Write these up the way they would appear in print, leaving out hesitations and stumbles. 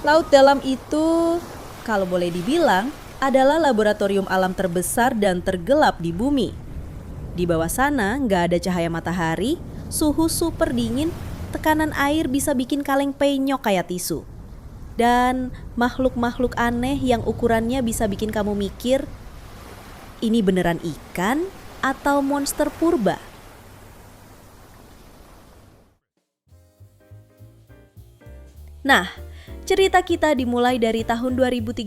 Laut dalam itu, kalau boleh dibilang, adalah laboratorium alam terbesar dan tergelap di bumi. Di bawah sana nggak ada cahaya matahari, suhu super dingin, tekanan air bisa bikin kaleng penyok kayak tisu. Dan makhluk-makhluk aneh yang ukurannya bisa bikin kamu mikir, ini beneran ikan atau monster purba? Nah, cerita kita dimulai dari tahun 2013,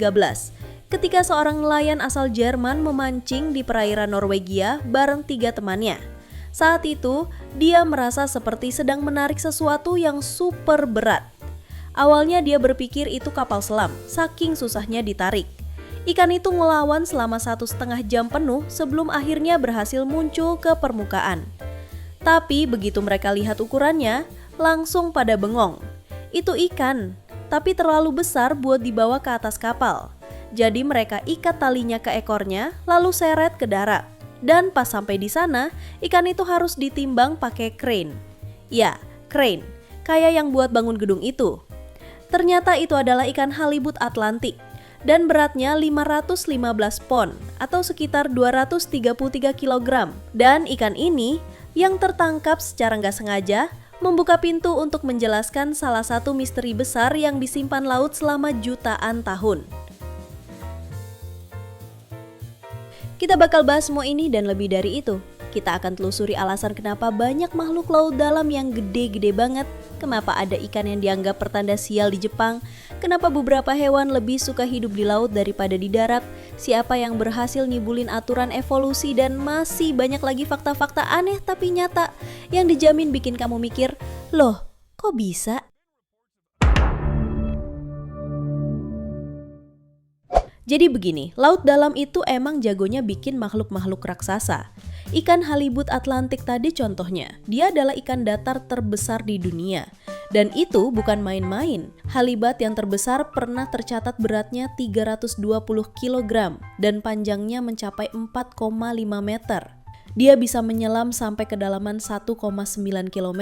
ketika seorang nelayan asal Jerman memancing di perairan Norwegia bareng 3 temannya. Saat itu, dia merasa seperti sedang menarik sesuatu yang super berat. Awalnya dia berpikir itu kapal selam, saking susahnya ditarik. Ikan itu ngelawan selama 1,5 jam penuh sebelum akhirnya berhasil muncul ke permukaan. Tapi begitu mereka lihat ukurannya, langsung pada bengong. Itu ikan, tapi terlalu besar buat dibawa ke atas kapal. Jadi mereka ikat talinya ke ekornya, lalu seret ke darat. Dan pas sampai di sana, ikan itu harus ditimbang pakai crane. Ya, crane, kayak yang buat bangun gedung itu. Ternyata itu adalah ikan halibut Atlantik dan beratnya 515 pon atau sekitar 233 kg. Dan ikan ini yang tertangkap secara nggak sengaja membuka pintu untuk menjelaskan salah satu misteri besar yang disimpan laut selama jutaan tahun. Kita bakal bahas semua ini dan lebih dari itu. Kita akan telusuri alasan kenapa banyak makhluk laut dalam yang gede-gede banget, kenapa ada ikan yang dianggap pertanda sial di Jepang, kenapa beberapa hewan lebih suka hidup di laut daripada di darat, siapa yang berhasil nyibulin aturan evolusi, dan masih banyak lagi fakta-fakta aneh tapi nyata yang dijamin bikin kamu mikir, loh kok bisa? Jadi begini, laut dalam itu emang jagonya bikin makhluk-makhluk raksasa. Ikan halibut Atlantik tadi contohnya, dia adalah ikan datar terbesar di dunia. Dan itu bukan main-main, halibut yang terbesar pernah tercatat beratnya 320 kg dan panjangnya mencapai 4,5 meter. Dia bisa menyelam sampai kedalaman 1,9 km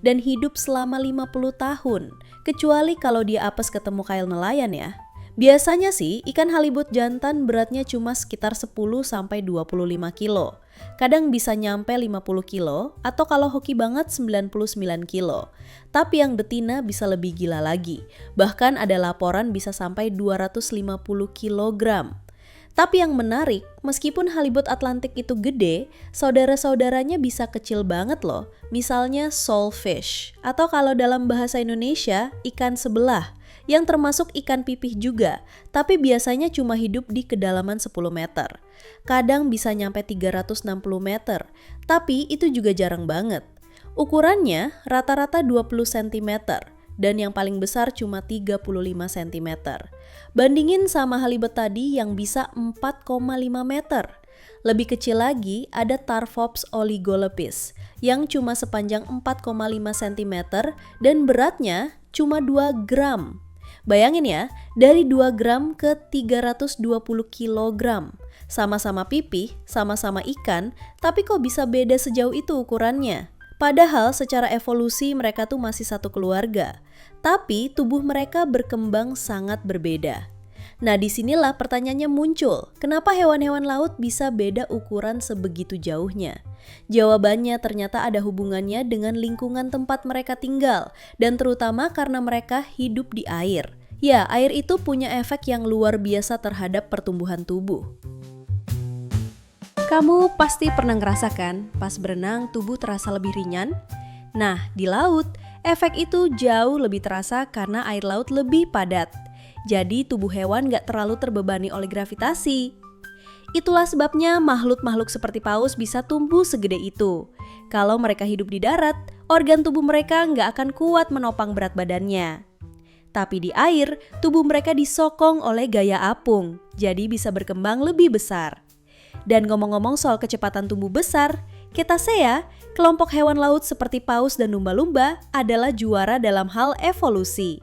dan hidup selama 50 tahun, kecuali kalau dia apes ketemu kail nelayan ya. Biasanya sih ikan halibut jantan beratnya cuma sekitar 10-25 kilo. Kadang bisa nyampe 50 kilo atau kalau hoki banget 99 kilo. Tapi yang betina bisa lebih gila lagi. Bahkan ada laporan bisa sampai 250 kilogram. Tapi yang menarik, meskipun halibut Atlantik itu gede, saudara-saudaranya bisa kecil banget loh. Misalnya sawfish, atau kalau dalam bahasa Indonesia, ikan sebelah, yang termasuk ikan pipih juga, tapi biasanya cuma hidup di kedalaman 10 meter. Kadang bisa nyampe 360 meter, tapi itu juga jarang banget. Ukurannya rata-rata 20 cm, dan yang paling besar cuma 35 cm. Bandingin sama halibut tadi yang bisa 4,5 meter. Lebih kecil lagi ada Tarfops oligolepis yang cuma sepanjang 4,5 cm dan beratnya cuma 2 gram. Bayangin ya, dari 2 gram ke 320 kilogram. Sama-sama pipih, sama-sama ikan, tapi kok bisa beda sejauh itu ukurannya? Padahal secara evolusi mereka tuh masih satu keluarga, tapi tubuh mereka berkembang sangat berbeda. Nah disinilah pertanyaannya muncul, kenapa hewan-hewan laut bisa beda ukuran sebegitu jauhnya? Jawabannya ternyata ada hubungannya dengan lingkungan tempat mereka tinggal, dan terutama karena mereka hidup di air. Ya, air itu punya efek yang luar biasa terhadap pertumbuhan tubuh. Kamu pasti pernah ngerasakan pas berenang tubuh terasa lebih ringan? Nah, di laut, efek itu jauh lebih terasa karena air laut lebih padat. Jadi tubuh hewan gak terlalu terbebani oleh gravitasi. Itulah sebabnya makhluk-makhluk seperti paus bisa tumbuh segede itu. Kalau mereka hidup di darat, organ tubuh mereka gak akan kuat menopang berat badannya. Tapi di air, tubuh mereka disokong oleh gaya apung, jadi bisa berkembang lebih besar. Dan ngomong-ngomong soal kecepatan tumbuh besar, Cetacea, kelompok hewan laut seperti paus dan lumba-lumba adalah juara dalam hal evolusi.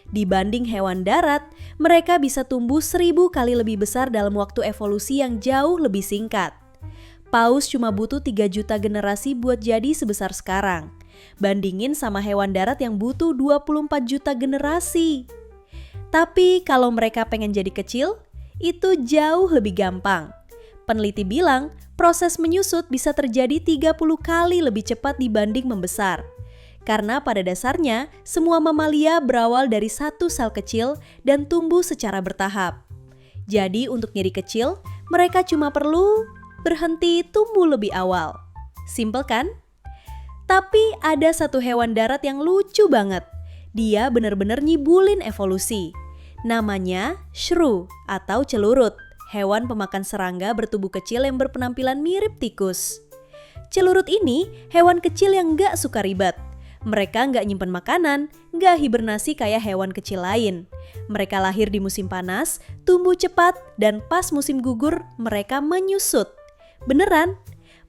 Dibanding hewan darat, mereka bisa tumbuh 1000 kali lebih besar dalam waktu evolusi yang jauh lebih singkat. Paus cuma butuh 3 juta generasi buat jadi sebesar sekarang. Bandingin sama hewan darat yang butuh 24 juta generasi. Tapi kalau mereka pengen jadi kecil, itu jauh lebih gampang. Peneliti bilang, proses menyusut bisa terjadi 30 kali lebih cepat dibanding membesar. Karena pada dasarnya, semua mamalia berawal dari satu sel kecil dan tumbuh secara bertahap. Jadi untuk jadi kecil, mereka cuma perlu berhenti tumbuh lebih awal. Simpel kan? Tapi ada satu hewan darat yang lucu banget. Dia benar-benar nyibulin evolusi. Namanya shrew atau celurut, hewan pemakan serangga bertubuh kecil yang berpenampilan mirip tikus. Celurut ini hewan kecil yang gak suka ribet. Mereka gak nyimpen makanan, gak hibernasi kayak hewan kecil lain. Mereka lahir di musim panas, tumbuh cepat, dan pas musim gugur mereka menyusut. Beneran,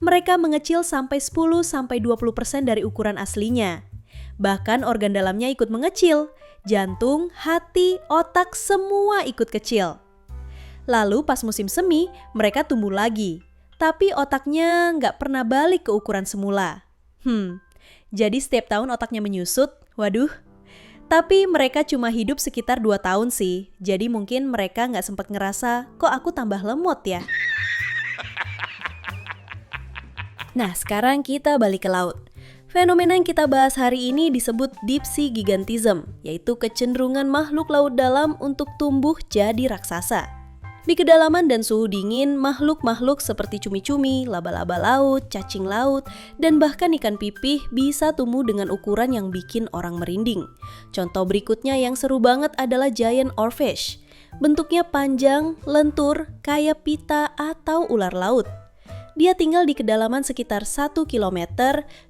mereka mengecil sampai 10-20% dari ukuran aslinya. Bahkan organ dalamnya ikut mengecil, jantung, hati, otak semua ikut kecil. Lalu pas musim semi, mereka tumbuh lagi. Tapi otaknya nggak pernah balik ke ukuran semula. Jadi setiap tahun otaknya menyusut, waduh. Tapi mereka cuma hidup sekitar 2 tahun sih. Jadi mungkin mereka nggak sempat ngerasa, kok aku tambah lemot ya. Nah sekarang kita balik ke laut. Fenomena yang kita bahas hari ini disebut deep sea gigantism, yaitu kecenderungan makhluk laut dalam untuk tumbuh jadi raksasa. Di kedalaman dan suhu dingin, makhluk-makhluk seperti cumi-cumi, laba-laba laut, cacing laut, dan bahkan ikan pipih bisa tumbuh dengan ukuran yang bikin orang merinding. Contoh berikutnya yang seru banget adalah giant oarfish. Bentuknya panjang, lentur, kayak pita atau ular laut. Dia tinggal di kedalaman sekitar 1 km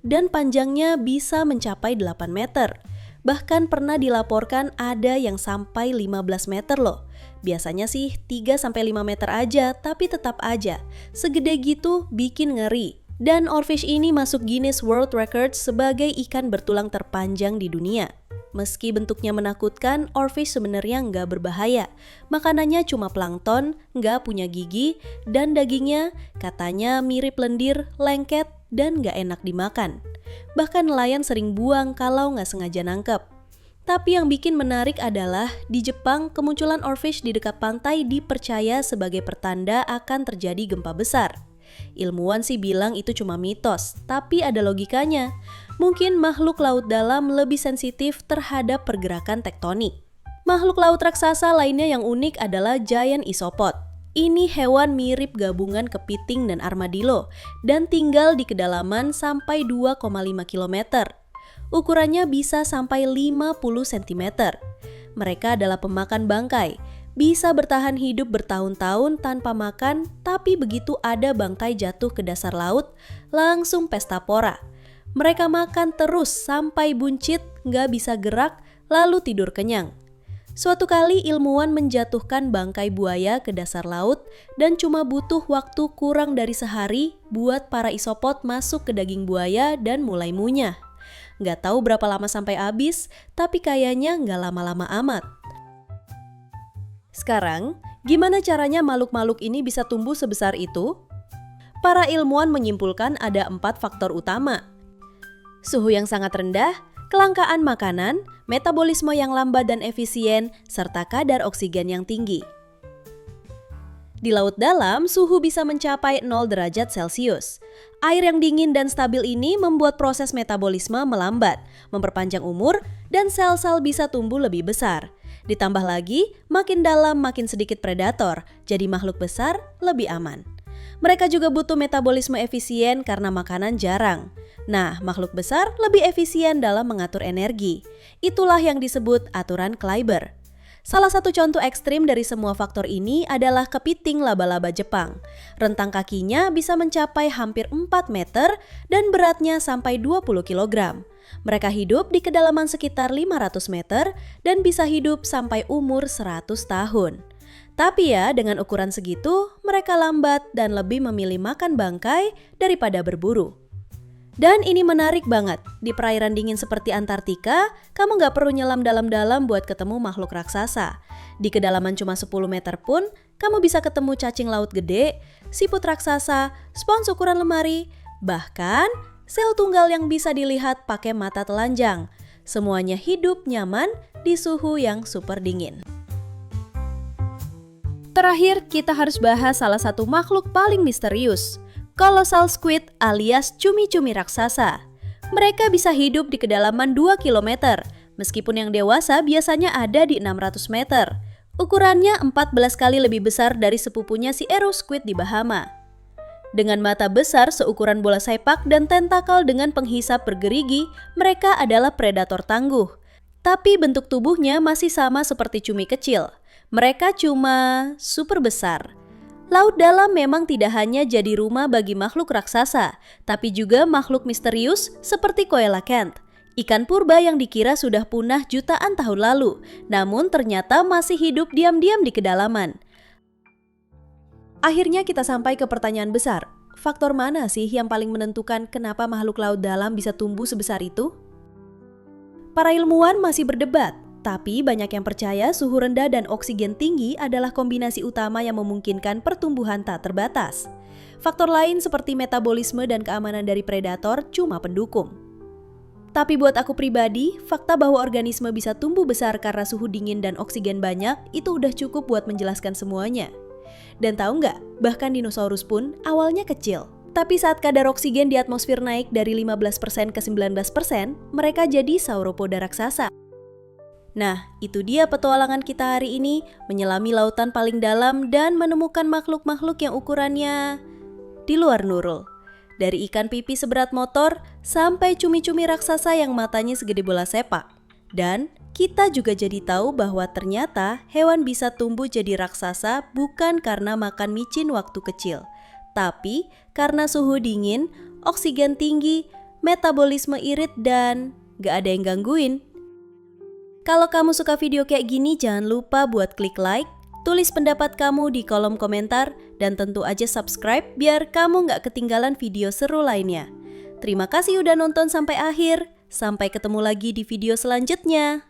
dan panjangnya bisa mencapai 8 meter. Bahkan pernah dilaporkan ada yang sampai 15 meter loh. Biasanya sih 3-5 meter aja, tapi tetap aja segede gitu bikin ngeri. Dan oarfish ini masuk Guinness World Records sebagai ikan bertulang terpanjang di dunia. Meski bentuknya menakutkan, oarfish sebenarnya nggak berbahaya. Makanannya cuma plankton, nggak punya gigi, dan dagingnya katanya mirip lendir, lengket, dan nggak enak dimakan. Bahkan nelayan sering buang kalau nggak sengaja nangkep. Tapi yang bikin menarik adalah di Jepang kemunculan oarfish di dekat pantai dipercaya sebagai pertanda akan terjadi gempa besar. Ilmuwan sih bilang itu cuma mitos, tapi ada logikanya. Mungkin makhluk laut dalam lebih sensitif terhadap pergerakan tektonik. Makhluk laut raksasa lainnya yang unik adalah giant isopod. Ini hewan mirip gabungan kepiting dan armadillo dan tinggal di kedalaman sampai 2,5 km. Ukurannya bisa sampai 50 cm. Mereka adalah pemakan bangkai, bisa bertahan hidup bertahun-tahun tanpa makan, tapi begitu ada bangkai jatuh ke dasar laut, langsung pesta pora. Mereka makan terus sampai buncit, nggak bisa gerak, lalu tidur kenyang. Suatu kali ilmuwan menjatuhkan bangkai buaya ke dasar laut dan cuma butuh waktu kurang dari sehari buat para isopod masuk ke daging buaya dan mulai munyah. Nggak tahu berapa lama sampai habis, tapi kayaknya nggak lama-lama amat. Sekarang, gimana caranya makhluk-makhluk ini bisa tumbuh sebesar itu? Para ilmuwan menyimpulkan ada 4 faktor utama. Suhu yang sangat rendah, kelangkaan makanan, metabolisme yang lambat dan efisien, serta kadar oksigen yang tinggi. Di laut dalam, suhu bisa mencapai 0 derajat Celcius. Air yang dingin dan stabil ini membuat proses metabolisme melambat, memperpanjang umur, dan sel-sel bisa tumbuh lebih besar. Ditambah lagi, makin dalam makin sedikit predator, jadi makhluk besar lebih aman. Mereka juga butuh metabolisme efisien karena makanan jarang. Nah, makhluk besar lebih efisien dalam mengatur energi. Itulah yang disebut aturan Kleiber. Salah satu contoh ekstrim dari semua faktor ini adalah kepiting laba-laba Jepang. Rentang kakinya bisa mencapai hampir 4 meter dan beratnya sampai 20 kg. Mereka hidup di kedalaman sekitar 500 meter dan bisa hidup sampai umur 100 tahun. Tapi ya, dengan ukuran segitu, mereka lambat dan lebih memilih makan bangkai daripada berburu. Dan ini menarik banget, di perairan dingin seperti Antartika, kamu nggak perlu nyelam dalam-dalam buat ketemu makhluk raksasa. Di kedalaman cuma 10 meter pun, kamu bisa ketemu cacing laut gede, siput raksasa, spons ukuran lemari, bahkan sel tunggal yang bisa dilihat pakai mata telanjang. Semuanya hidup nyaman di suhu yang super dingin. Terakhir, kita harus bahas salah satu makhluk paling misterius, colossal squid alias cumi-cumi raksasa. Mereka bisa hidup di kedalaman 2 km, meskipun yang dewasa biasanya ada di 600 meter. Ukurannya 14 kali lebih besar dari sepupunya si Arrow squid di Bahama. Dengan mata besar seukuran bola sepak dan tentakel dengan penghisap bergerigi, mereka adalah predator tangguh. Tapi bentuk tubuhnya masih sama seperti cumi kecil. Mereka cuma super besar. Laut dalam memang tidak hanya jadi rumah bagi makhluk raksasa, tapi juga makhluk misterius seperti coelacanth, ikan purba yang dikira sudah punah jutaan tahun lalu, namun ternyata masih hidup diam-diam di kedalaman. Akhirnya kita sampai ke pertanyaan besar. Faktor mana sih yang paling menentukan kenapa makhluk laut dalam bisa tumbuh sebesar itu? Para ilmuwan masih berdebat. Tapi banyak yang percaya suhu rendah dan oksigen tinggi adalah kombinasi utama yang memungkinkan pertumbuhan tak terbatas. Faktor lain seperti metabolisme dan keamanan dari predator cuma pendukung. Tapi buat aku pribadi, fakta bahwa organisme bisa tumbuh besar karena suhu dingin dan oksigen banyak itu udah cukup buat menjelaskan semuanya. Dan tahu nggak, bahkan dinosaurus pun awalnya kecil. Tapi saat kadar oksigen di atmosfer naik dari 15% ke 19%, mereka jadi sauropoda raksasa. Nah, itu dia petualangan kita hari ini, menyelami lautan paling dalam dan menemukan makhluk-makhluk yang ukurannya di luar nurul. Dari ikan pipi seberat motor sampai cumi-cumi raksasa yang matanya segede bola sepak. Dan kita juga jadi tahu bahwa ternyata hewan bisa tumbuh jadi raksasa bukan karena makan micin waktu kecil, tapi karena suhu dingin, oksigen tinggi, metabolisme irit, dan gak ada yang gangguin. Kalau kamu suka video kayak gini, jangan lupa buat klik like, tulis pendapat kamu di kolom komentar, dan tentu aja subscribe biar kamu gak ketinggalan video seru lainnya. Terima kasih udah nonton sampai akhir, sampai ketemu lagi di video selanjutnya.